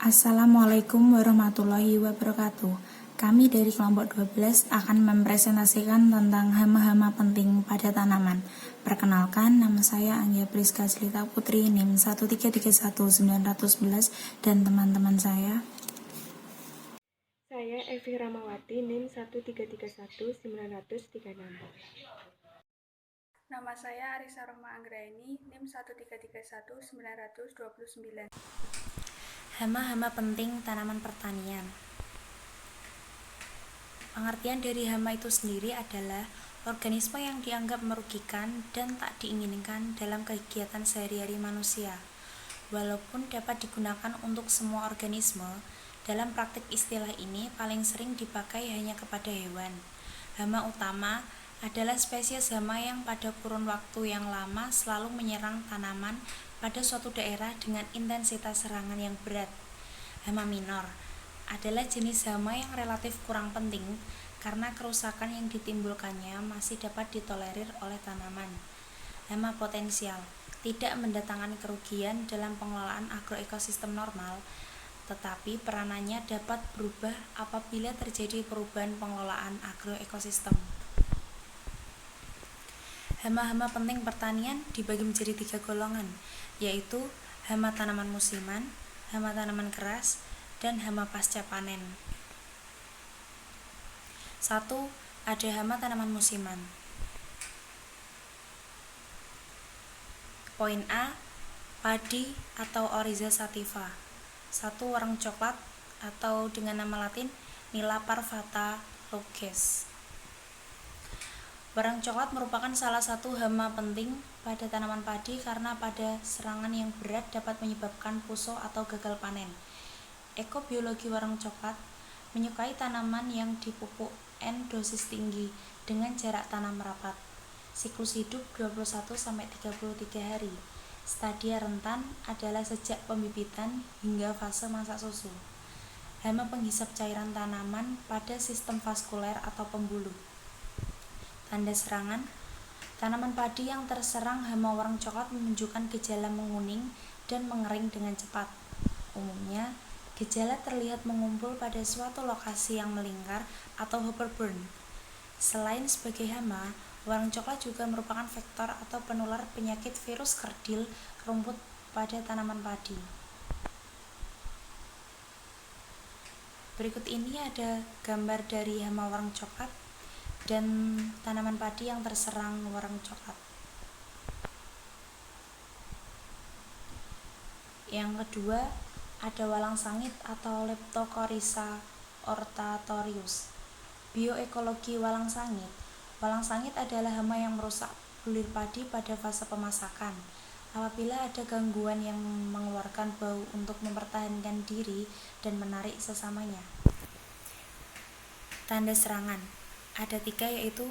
Assalamualaikum warahmatullahi wabarakatuh. Kami dari kelompok 12 akan mempresentasikan tentang hama-hama penting pada tanaman. Perkenalkan, nama saya Anggia Priska Slita Putri, NIM 1331911 dan teman-teman saya. Saya Evi Ramawati, NIM 1331936. Nama saya Arisa Rohma Anggraini, NIM 1331929. Hama-hama penting tanaman pertanian. Pengertian dari hama itu sendiri adalah organisme yang dianggap merugikan dan tak diinginkan dalam kegiatan sehari-hari manusia. Walaupun dapat digunakan untuk semua organisme, dalam praktik istilah ini paling sering dipakai hanya kepada hewan. Hama utama adalah spesies hama yang pada kurun waktu yang lama selalu menyerang tanaman pada suatu daerah dengan intensitas serangan yang berat. Hama minor adalah jenis hama yang relatif kurang penting karena kerusakan yang ditimbulkannya masih dapat ditolerir oleh tanaman. Hama potensial tidak mendatangkan kerugian dalam pengelolaan agroekosistem normal, tetapi peranannya dapat berubah apabila terjadi perubahan pengelolaan agroekosistem. Hama-hama penting pertanian dibagi menjadi 3 golongan, yaitu hama tanaman musiman, hama tanaman keras, dan hama pasca panen. 1. Ada hama tanaman musiman. Poin A, padi atau Oryza sativa. 1. Warang coklat atau dengan nama latin Nila parvata Loges. Warang coklat merupakan salah satu hama penting pada tanaman padi karena pada serangan yang berat dapat menyebabkan puso atau gagal panen. Ekobiologi warang coklat menyukai tanaman yang dipupuk N dosis tinggi dengan jarak tanam rapat. Siklus hidup 21-33 hari. Stadia rentan adalah sejak pembibitan hingga fase masa susu. Hama penghisap cairan tanaman pada sistem vaskuler atau pembuluh. Tanda serangan, tanaman padi yang terserang hama warang coklat menunjukkan gejala menguning dan mengering dengan cepat. Umumnya, gejala terlihat mengumpul pada suatu lokasi yang melingkar atau hoverburn. Selain sebagai hama, warang coklat juga merupakan vektor atau penular penyakit virus kerdil rumput pada tanaman padi. Berikut ini ada gambar dari hama warang coklat dan tanaman padi yang terserang warang coklat. Yang kedua, ada walang sangit atau Leptocoryza hortatorius. Bioekologi walang sangit. Walang sangit adalah hama yang merusak bulir padi pada fase pemasakan. Apabila ada gangguan yang mengeluarkan bau untuk mempertahankan diri dan menarik sesamanya. Tanda serangan ada 3, yaitu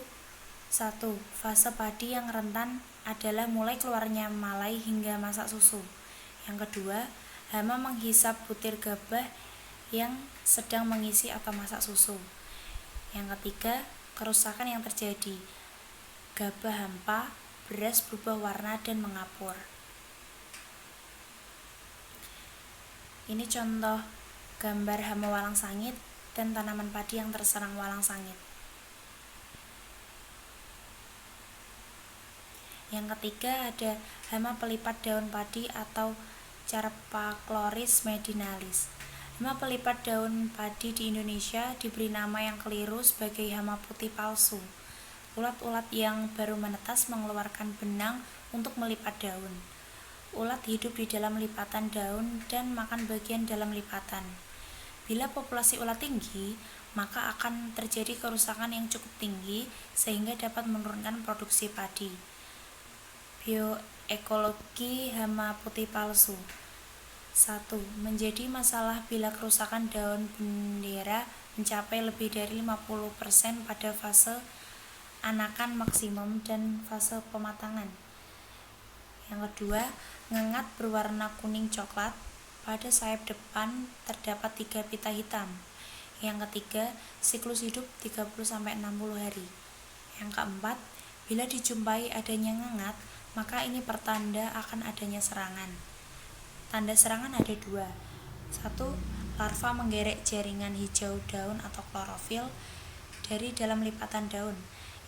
1. Fase padi yang rentan adalah mulai keluarnya malai hingga masak susu. Yang kedua, hama menghisap butir gabah yang sedang mengisi atau masak susu. Yang ketiga, kerusakan yang terjadi. Gabah hampa, beras berubah warna dan mengapur. Ini contoh gambar hama walang sangit dan tanaman padi yang terserang walang sangit. Yang ketiga, ada hama pelipat daun padi atau Carpachloris medinalis. Hama pelipat daun padi di Indonesia diberi nama yang keliru sebagai hama putih palsu. Ulat-ulat yang baru menetas mengeluarkan benang untuk melipat daun. Ulat hidup di dalam lipatan daun dan makan bagian dalam lipatan. Bila populasi ulat tinggi, maka akan terjadi kerusakan yang cukup tinggi sehingga dapat menurunkan produksi padi. Bioekologi hama putih palsu. 1. Menjadi masalah bila kerusakan daun bendera mencapai lebih dari 50% pada fase anakan maksimum dan fase pematangan. Yang kedua, ngengat berwarna kuning coklat. Pada sayap depan terdapat 3 pita hitam. Yang ketiga, siklus hidup 30-60 hari. Yang keempat, bila dijumpai adanya ngengat, maka ini pertanda akan adanya serangan. Tanda serangan ada 2. 1. Larva menggerek jaringan hijau daun atau klorofil dari dalam lipatan daun.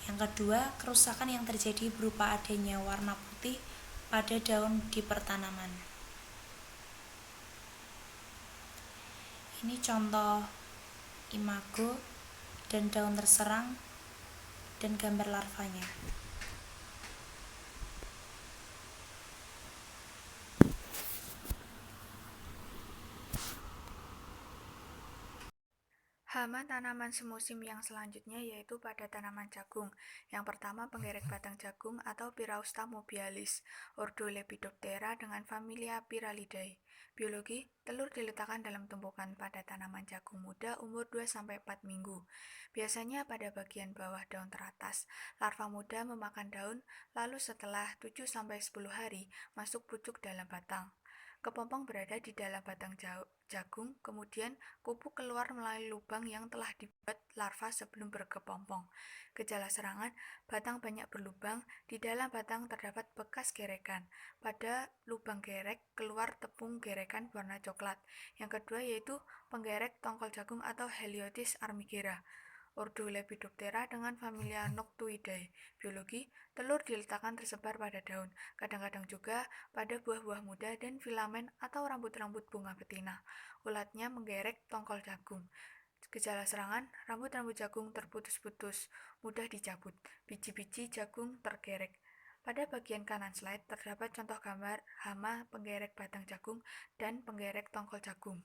Yang kedua, kerusakan yang terjadi berupa adanya warna putih pada daun di pertanaman. Ini contoh imago dan daun terserang dan gambar larvanya. Hama tanaman semusim yang selanjutnya yaitu pada tanaman jagung. Yang pertama, penggerek batang jagung atau Pyrausta mobialis, ordo Lepidoptera dengan familia Pyralidae. Biologi, telur diletakkan dalam tumpukan pada tanaman jagung muda umur 2-4 minggu. Biasanya pada bagian bawah daun teratas, larva muda memakan daun, lalu setelah 7-10 hari masuk pucuk dalam batang. Kepompong berada di dalam batang jagung, kemudian kupu keluar melalui lubang yang telah dibuat larva sebelum berkepompong. Gejala serangan, batang banyak berlubang, di dalam batang terdapat bekas gerekan. Pada lubang gerek, keluar tepung gerekan warna coklat. Yang kedua yaitu penggerek tongkol jagung atau Heliotis armigera. Ordo Lepidoptera dengan familia Noctuidae. Biologi, telur diletakkan tersebar pada daun, kadang-kadang juga pada buah-buah muda dan filamen atau rambut-rambut bunga betina. Ulatnya menggerek tongkol jagung. Gejala serangan, rambut-rambut jagung terputus-putus, mudah dicabut, biji-biji jagung tergerek. Pada bagian kanan slide terdapat contoh gambar hama penggerek batang jagung dan penggerek tongkol jagung.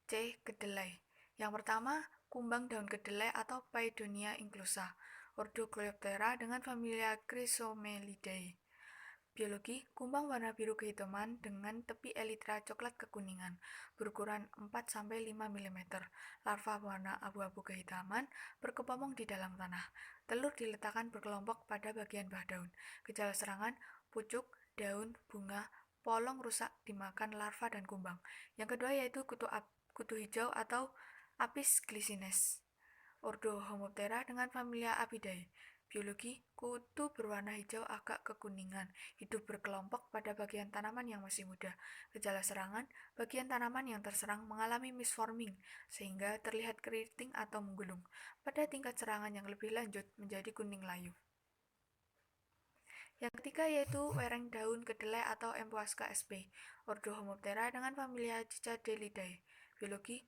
C. Kedelai. Yang pertama, kumbang daun kedelai atau Paedonia inclusa, ordo Coleoptera dengan familia Chrysomelidae. Biologi, kumbang warna biru kehitaman dengan tepi elytra coklat kekuningan, berukuran 4-5 mm. Larva warna abu-abu kehitaman, berkepompong di dalam tanah. Telur diletakkan berkelompok pada bagian bawah daun. Gejala serangan, pucuk, daun, bunga, polong rusak dimakan larva dan kumbang. Yang kedua yaitu kutu hijau atau Apis glycines, ordo Homoptera dengan familia Apidae. Biologi, kutu berwarna hijau agak kekuningan, hidup berkelompok pada bagian tanaman yang masih muda. Gejala serangan, bagian tanaman yang terserang mengalami misforming, sehingga terlihat keriting atau menggulung. Pada tingkat serangan yang lebih lanjut, menjadi kuning layu. Yang ketiga yaitu wereng daun kedelai atau Empuasca sp, ordo Homoptera dengan familia Cicadelidae. Biologi,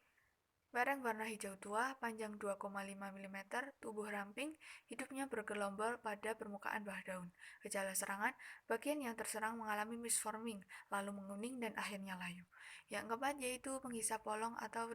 wereng warna hijau tua, panjang 2,5 mm, tubuh ramping, hidupnya bergelombol pada permukaan bawah daun. Gejala serangan, bagian yang terserang mengalami misforming, lalu menguning dan akhirnya layu. Yang keempat yaitu penghisap polong atau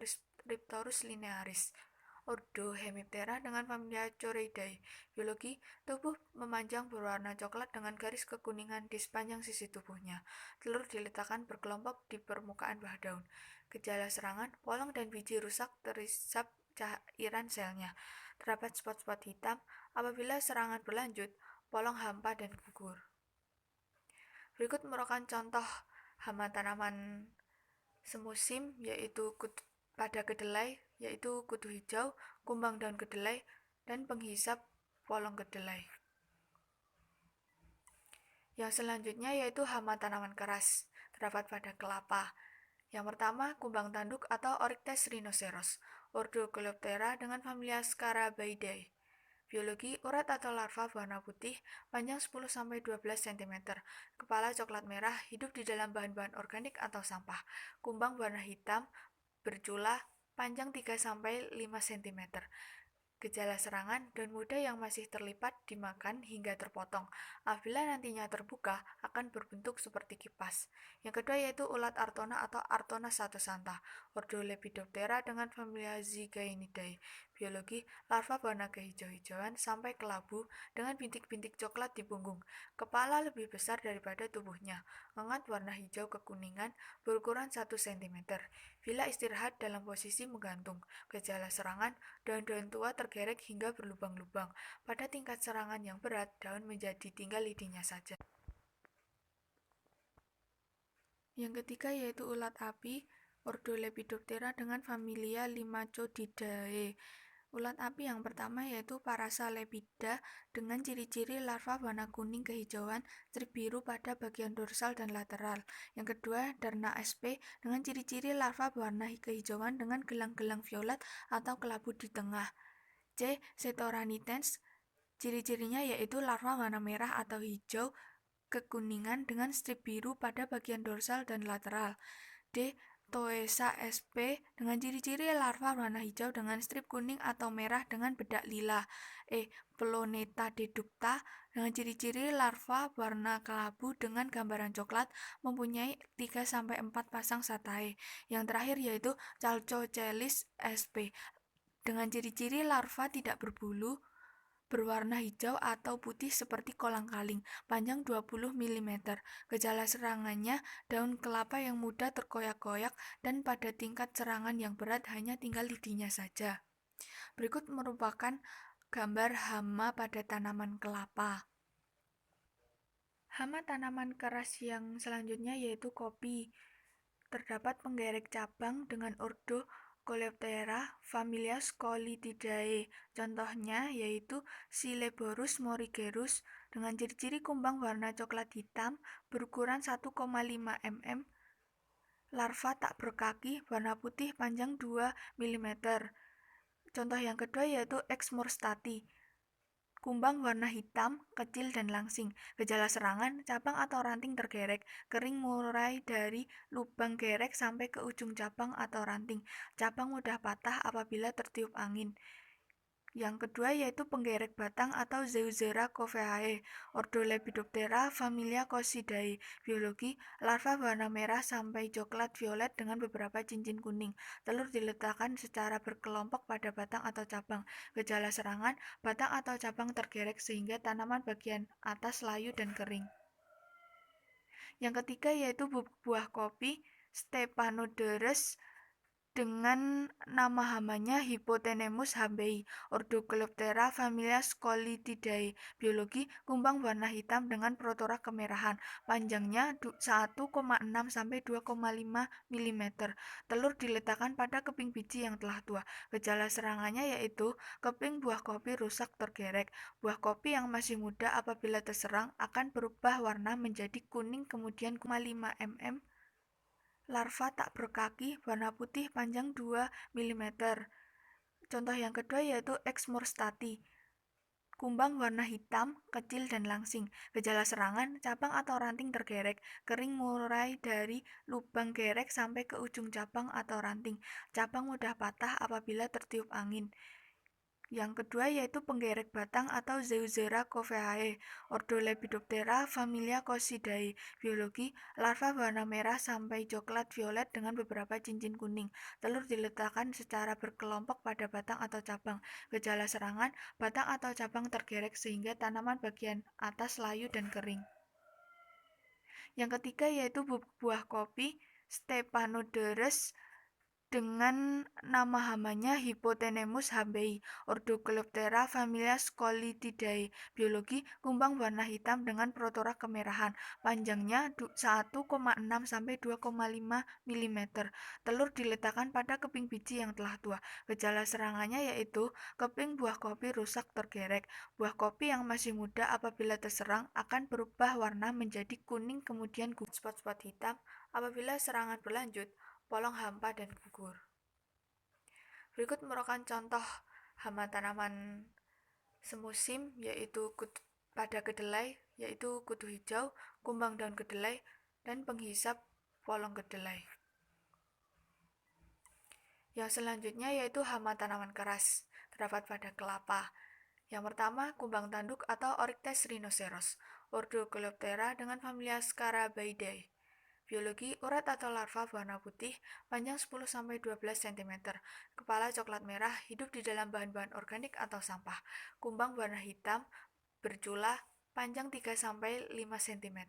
Riptorus linearis, ordo Hemiptera dengan familia Choreidae. Biologi, tubuh memanjang berwarna coklat dengan garis kekuningan di sepanjang sisi tubuhnya. Telur diletakkan berkelompok di permukaan bawah daun. Gejala serangan, polong dan biji rusak terisap cairan selnya. Terdapat spot-spot hitam. Apabila serangan berlanjut, polong hampa dan gugur. Berikut merupakan contoh hama tanaman semusim yaitu pada kedelai, yaitu kutu hijau, kumbang daun kedelai, dan penghisap polong kedelai. Yang selanjutnya yaitu hama tanaman keras, terdapat pada kelapa. Yang pertama, kumbang tanduk atau Oryctes rhinoceros, ordo Coleoptera dengan familia Scarabaeidae. Biologi, urat atau larva berwarna putih, panjang 10-12 cm, kepala coklat merah, hidup di dalam bahan-bahan organik atau sampah. Kumbang berwarna hitam, bercula, panjang 3-5 cm. Gejala serangan, daun muda yang masih terlipat dimakan hingga terpotong. Apabila nantinya terbuka, akan berbentuk seperti kipas. Yang kedua yaitu ulat Artona atau Artona satosanta, ordo Lepidoptera dengan familia Zygaenidae. Biologi, larva berwarna kehijau-hijauan sampai kelabu dengan bintik-bintik coklat di punggung. Kepala lebih besar daripada tubuhnya. Ngengat warna hijau kekuningan, berukuran 1 cm. Bila istirahat dalam posisi menggantung. Gejala serangan, daun-daun tua tergerek hingga berlubang-lubang. Pada tingkat serangan yang berat, daun menjadi tinggal lidinya saja. Yang ketiga yaitu ulat api, ordo Lepidoptera dengan familia Limacodidae. Ulat api yang pertama yaitu Parasalepida dengan ciri-ciri larva warna kuning kehijauan, strip biru pada bagian dorsal dan lateral. Yang kedua, Darna sp dengan ciri-ciri larva warna kehijauan dengan gelang-gelang violet atau kelabu di tengah. C. Setoranitens, ciri-cirinya yaitu larva warna merah atau hijau kekuningan dengan strip biru pada bagian dorsal dan lateral. D. Toesa sp dengan ciri-ciri larva warna hijau dengan strip kuning atau merah dengan bedak lila. E. Ploneta deducta dengan ciri-ciri larva warna kelabu dengan gambaran coklat mempunyai 3-4 pasang satae. Yang terakhir yaitu Chalcochelis sp dengan ciri-ciri larva tidak berbulu, berwarna hijau atau putih seperti kolang-kaling, panjang 20 mm. Gejala serangannya daun kelapa yang mudah terkoyak-koyak dan pada tingkat serangan yang berat hanya tinggal lidinya saja. Berikut merupakan gambar hama pada tanaman kelapa. Hama tanaman keras yang selanjutnya yaitu kopi. Terdapat penggerek cabang dengan ordo Coleoptera, familia Scolitidae. Contohnya yaitu Sileborus morigerus dengan ciri-ciri kumbang warna coklat hitam berukuran 1,5 mm, larva tak berkaki, warna putih, panjang 2 mm. Contoh yang kedua yaitu Exmorstati. Kumbang warna hitam, kecil dan langsing. Gejala serangan, cabang atau ranting tergerek, kering mulai dari lubang gerek sampai ke ujung cabang atau ranting. Cabang mudah patah apabila tertiup angin. Yang kedua yaitu penggerek batang atau Zeuxera coveae, ordo Lepidoptera, familia Coccidae. Biologi, larva warna merah sampai coklat violet dengan beberapa cincin kuning. Telur diletakkan secara berkelompok pada batang atau cabang. Gejala serangan, batang atau cabang tergerek sehingga tanaman bagian atas layu dan kering. Yang ketiga yaitu buah kopi, Stephanoderus dengan nama hamanya Hypothenemus hambei, ordo Coleoptera, familia Scolitidae. Biologi, kumbang warna hitam dengan protora kemerahan, panjangnya 1,6 sampai 2,5 mm. Telur diletakkan pada keping biji yang telah tua. Gejala serangannya yaitu keping buah kopi rusak tergerek. Buah kopi yang masih muda apabila terserang akan berubah warna menjadi kuning kemudian 5 mm. Larva tak berkaki, warna putih, panjang 2 mm. Contoh yang kedua yaitu Exmorstati. Kumbang warna hitam, kecil dan langsing. Gejala serangan, cabang atau ranting tergerek, kering mulai dari lubang gerek sampai ke ujung cabang atau ranting. Cabang mudah patah apabila tertiup angin. Yang kedua yaitu penggerek batang atau Zeuxera coveae, ordo Lepidoptera, familia Coccidae. Biologi, larva warna merah sampai coklat violet dengan beberapa cincin kuning. Telur diletakkan secara berkelompok pada batang atau cabang. Gejala serangan, batang atau cabang tergerek sehingga tanaman bagian atas layu dan kering. Yang ketiga yaitu buah kopi, Stephanoderus dengan nama hamanya Hypothenemus hambei, ordo Coleoptera, familia Scolitidae. Biologi, kumbang warna hitam dengan protora kemerahan, panjangnya 1,6 sampai 2,5 mm. Telur diletakkan pada keping biji yang telah tua. Gejala serangannya yaitu keping buah kopi rusak tergerek. Buah kopi yang masih muda apabila terserang akan berubah warna menjadi kuning kemudian spot-spot hitam. Apabila serangan berlanjut, polong hampa dan gugur. Berikut merupakan contoh hama tanaman semusim yaitu pada kedelai yaitu kutu hijau, kumbang daun kedelai, dan penghisap polong kedelai. Yang selanjutnya yaitu hama tanaman keras, terdapat pada kelapa. Yang pertama, kumbang tanduk atau Oryctes rhinoceros, ordo Coleoptera dengan familia Scarabaeidae. Biologi, urat atau larva warna putih, panjang 10-12 cm, kepala coklat merah, hidup di dalam bahan-bahan organik atau sampah. Kumbang warna hitam, bercula, panjang 3-5 cm.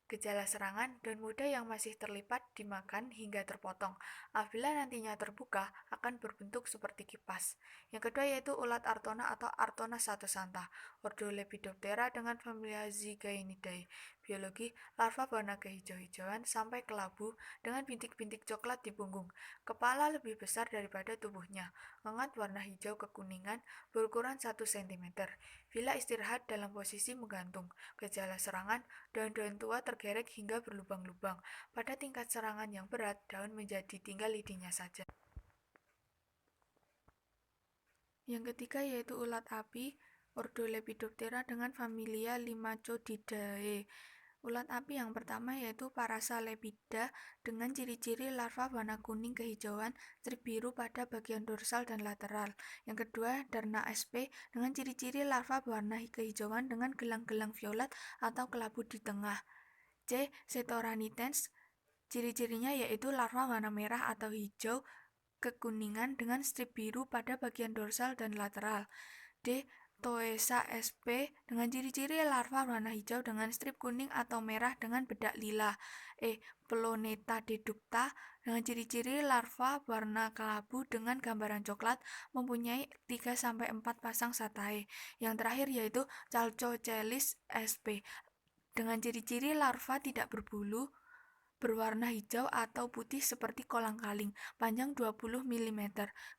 Gejala serangan, daun muda yang masih terlipat dimakan hingga terpotong. Apabila nantinya terbuka, akan berbentuk seperti kipas. Yang kedua yaitu ulat Artona atau Artona satosanta, ordo Lepidoptera dengan familia Zygaenidae. Biologi, larva berwarna kehijau-hijauan sampai kelabu dengan bintik-bintik coklat di punggung. Kepala lebih besar daripada tubuhnya. Mengat warna hijau kekuningan, berukuran 1 cm. Bila istirahat dalam posisi menggantung. Gejala serangan, daun-daun tua tergerek hingga berlubang-lubang. Pada tingkat serangan yang berat, daun menjadi tinggal lidinya saja. Yang ketiga yaitu ulat api, ordo Lepidoptera dengan familia Limacodidae. Ulat api yang pertama yaitu Parasa lepida dengan ciri-ciri larva warna kuning kehijauan, strip biru pada bagian dorsal dan lateral. Yang kedua Darna sp dengan ciri-ciri larva berwarna kehijauan dengan gelang-gelang violet atau kelabu di tengah. C. Setoranitens, ciri-cirinya yaitu larva warna merah atau hijau kekuningan dengan strip biru pada bagian dorsal dan lateral. D. Toesa sp dengan ciri-ciri larva warna hijau dengan strip kuning atau merah dengan bedak lila. E. Ploneta deducta dengan ciri-ciri larva warna kelabu dengan gambaran coklat mempunyai 3-4 pasang satae. Yang terakhir yaitu Chalcochelis sp dengan ciri-ciri larva tidak berbulu, berwarna hijau atau putih seperti kolang-kaling, panjang 20 mm.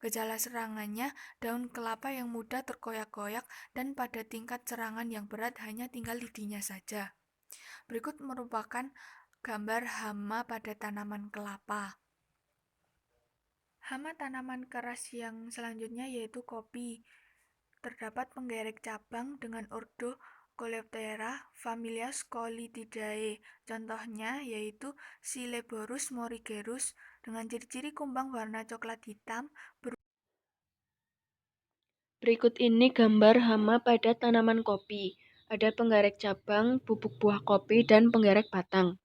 Gejala serangannya, daun kelapa yang muda terkoyak-koyak dan pada tingkat serangan yang berat hanya tinggal lidinya saja. Berikut merupakan gambar hama pada tanaman kelapa. Hama tanaman keras yang selanjutnya yaitu kopi. Terdapat penggerek cabang dengan ordo Coleoptera, familia Scolithidae. Contohnya yaitu Sileborus morigerus dengan ciri-ciri kumbang warna coklat hitam. Berikut ini gambar hama pada tanaman kopi. Ada penggerek cabang, bubuk buah kopi, dan penggerek batang.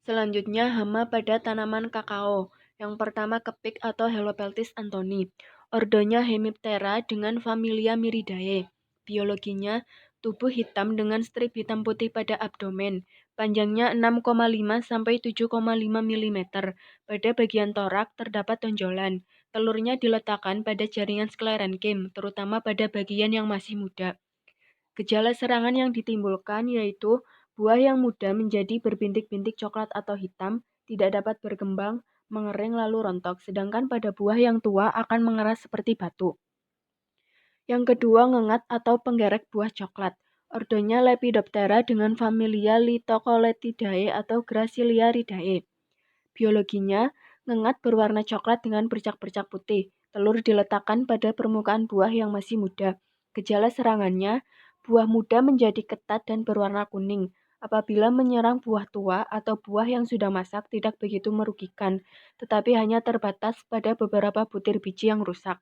Selanjutnya hama pada tanaman kakao. Yang pertama kepik atau Helopeltis anthoni. Ordonya Hemiptera dengan familia Miridae. Biologinya tubuh hitam dengan strip hitam putih pada abdomen. Panjangnya 6,5 sampai 7,5 mm. Pada bagian torak terdapat tonjolan. Telurnya diletakkan pada jaringan sklerenkim, terutama pada bagian yang masih muda. Gejala serangan yang ditimbulkan yaitu buah yang muda menjadi berbintik-bintik coklat atau hitam, tidak dapat berkembang, mengering lalu rontok, sedangkan pada buah yang tua akan mengeras seperti batu. Yang kedua, ngengat atau penggerek buah coklat. Ordonya Lepidoptera dengan familia Lithocoletidae atau Graciliaridae. Biologinya, ngengat berwarna coklat dengan bercak-bercak putih. Telur diletakkan pada permukaan buah yang masih muda. Gejala serangannya, buah muda menjadi ketat dan berwarna kuning. Apabila menyerang buah tua atau buah yang sudah masak tidak begitu merugikan, tetapi hanya terbatas pada beberapa butir biji yang rusak.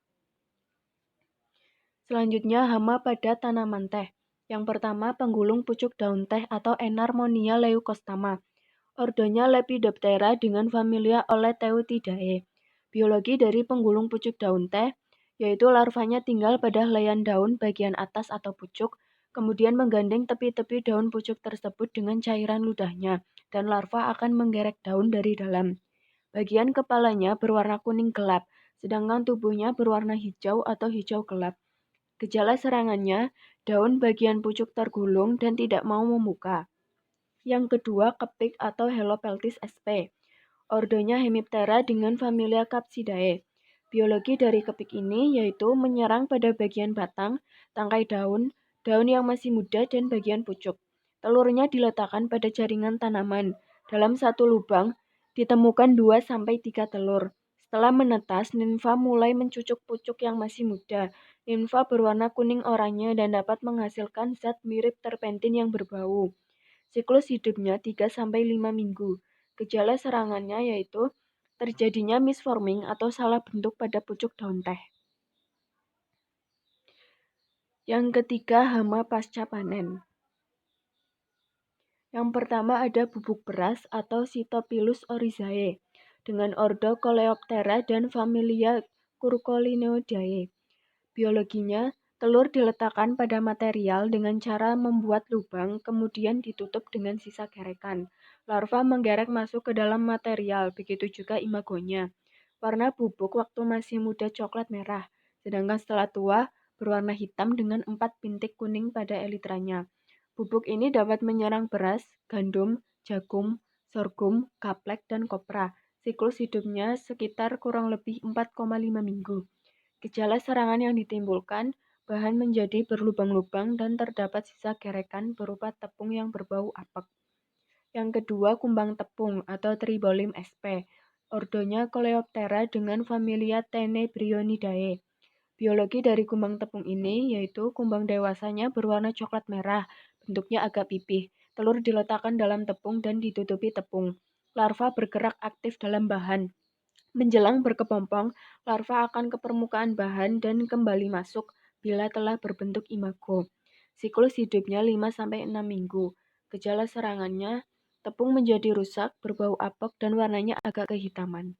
Selanjutnya, hama pada tanaman teh. Yang pertama, penggulung pucuk daun teh atau Enarmonia leucostama. Ordonya Lepidoptera dengan familia Oleteutidae. Biologi dari penggulung pucuk daun teh, yaitu larvanya tinggal pada helaian daun bagian atas atau pucuk, kemudian menggandeng tepi-tepi daun pucuk tersebut dengan cairan ludahnya, dan larva akan menggerek daun dari dalam. Bagian kepalanya berwarna kuning gelap, sedangkan tubuhnya berwarna hijau atau hijau gelap. Gejala serangannya, daun bagian pucuk tergulung dan tidak mau membuka. Yang kedua, kepik atau Helopeltis sp. Ordonya Hemiptera dengan familia Capsidae. Biologi dari kepik ini yaitu menyerang pada bagian batang, tangkai daun, daun yang masih muda, dan bagian pucuk. Telurnya diletakkan pada jaringan tanaman. Dalam satu lubang, ditemukan 2-3 telur. Setelah menetas, nimfa mulai mencucuk pucuk yang masih muda. Nimfa berwarna kuning oranye dan dapat menghasilkan zat mirip terpentin yang berbau. Siklus hidupnya 3-5 minggu. Gejala serangannya yaitu terjadinya misforming atau salah bentuk pada pucuk daun teh. Yang ketiga, hama pasca panen. Yang pertama ada bubuk beras atau Cytopilus oryzae dengan ordo Coleoptera dan familia Curculinoideae. Biologinya, Telur diletakkan pada material dengan cara membuat lubang, kemudian ditutup dengan sisa gerekan. Larva menggerek masuk ke dalam material, begitu juga imagonya. Warna bubuk waktu masih muda coklat merah, sedangkan setelah tua berwarna hitam dengan 4 bintik kuning pada elitranya. Bubuk ini dapat menyerang beras, gandum, jagung, sorghum, kaplek, dan kopra. Siklus hidupnya sekitar kurang lebih 4,5 minggu. Gejala serangan yang ditimbulkan, bahan menjadi berlubang-lubang dan terdapat sisa gerekan berupa tepung yang berbau apek. Yang kedua, kumbang tepung atau Tribolim sp. Ordonya Coleoptera dengan familia Tenebrionidae. Biologi dari kumbang tepung ini yaitu kumbang dewasanya berwarna coklat merah, bentuknya agak pipih. Telur diletakkan dalam tepung dan ditutupi tepung. Larva bergerak aktif dalam bahan. Menjelang berkepompong, larva akan ke permukaan bahan dan kembali masuk bila telah berbentuk imago. Siklus hidupnya 5-6 minggu. Gejala serangannya, tepung menjadi rusak, berbau apek, dan warnanya agak kehitaman.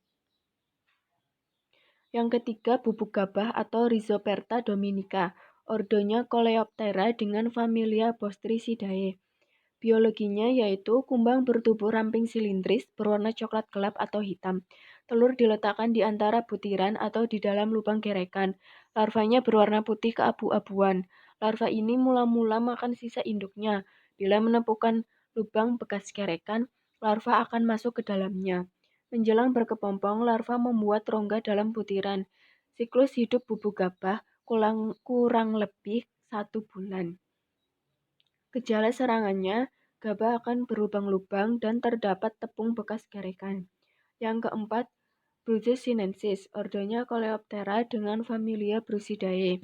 Yang ketiga, bubuk gabah atau Rhizoperta dominica. Ordonya Coleoptera dengan familia Bostricidae. Biologinya yaitu kumbang bertubuh ramping silindris berwarna coklat gelap atau hitam. Telur diletakkan di antara butiran atau di dalam lubang gerekan. Larvanya berwarna putih keabu-abuan. Larva ini mula-mula makan sisa induknya. Bila menemukan lubang bekas gerekan, larva akan masuk ke dalamnya. Menjelang berkepompong, larva membuat rongga dalam butiran. Siklus hidup bubuk gabah kurang lebih 1 bulan. Gejala serangannya, gabah akan berlubang-lubang dan terdapat tepung bekas gerekan. Yang keempat, Brusus sinensis, ordonya Coleoptera dengan familia Brucidae.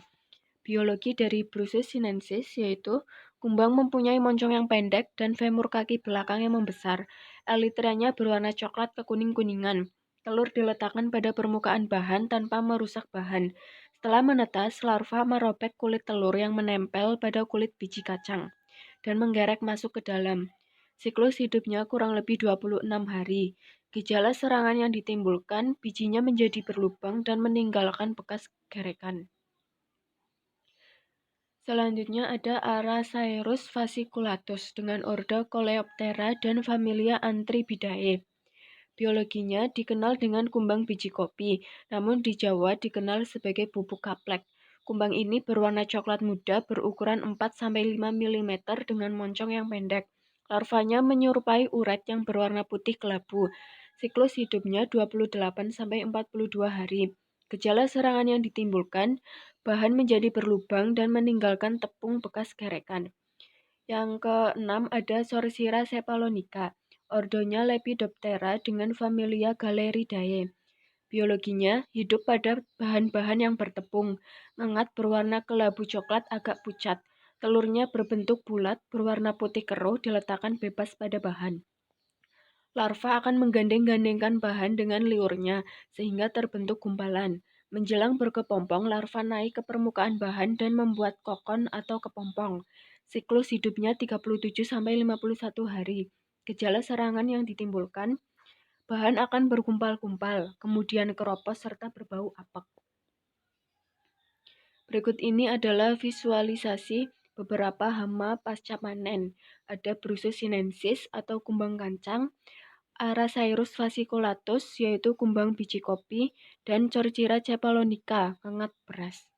Biologi dari Brusus sinensis yaitu kumbang mempunyai moncong yang pendek dan femur kaki belakang yang membesar. Elitranya berwarna coklat kekuning-kuningan. Telur diletakkan pada permukaan bahan tanpa merusak bahan. Setelah menetas, larva merobek kulit telur yang menempel pada kulit biji kacang dan menggerek masuk ke dalam. Siklus hidupnya kurang lebih 26 hari. Gejala serangan yang ditimbulkan, bijinya menjadi berlubang dan meninggalkan bekas gerekan. Selanjutnya ada Arasaurus fasciculatus dengan ordo Coleoptera dan familia Antribidae. Biologinya dikenal dengan kumbang biji kopi, namun di Jawa dikenal sebagai bubuk kaplek. Kumbang ini berwarna coklat muda berukuran 4-5 mm dengan moncong yang pendek. Larvanya menyerupai uret yang berwarna putih kelabu. Siklus hidupnya 28-42 hari. Gejala serangan yang ditimbulkan, bahan menjadi berlubang dan meninggalkan tepung bekas gerekan. Yang keenam ada Sorcira cephalonica. Ordonya Lepidoptera dengan familia Galeridae. Biologinya hidup pada bahan-bahan yang bertepung, ngengat berwarna kelabu coklat agak pucat. Telurnya berbentuk bulat, berwarna putih keruh, diletakkan bebas pada bahan. Larva akan menggandeng-gandengkan bahan dengan liurnya, sehingga terbentuk gumpalan. Menjelang berkepompong, larva naik ke permukaan bahan dan membuat kokon atau kepompong. Siklus hidupnya 37-51 hari. Gejala serangan yang ditimbulkan, bahan akan bergumpal-gumpal, kemudian keropos serta berbau apek. Berikut ini adalah visualisasi beberapa hama pasca panen. Ada Brusus sinensis atau kumbang kancang, Arasaurus fasciculatus yaitu kumbang biji kopi, dan Sorcira cephalonica, ngengat beras.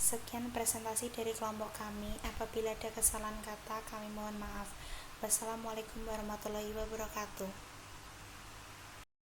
Sekian presentasi dari kelompok kami. Apabila ada kesalahan kata, kami mohon maaf. Wassalamualaikum warahmatullahi wabarakatuh.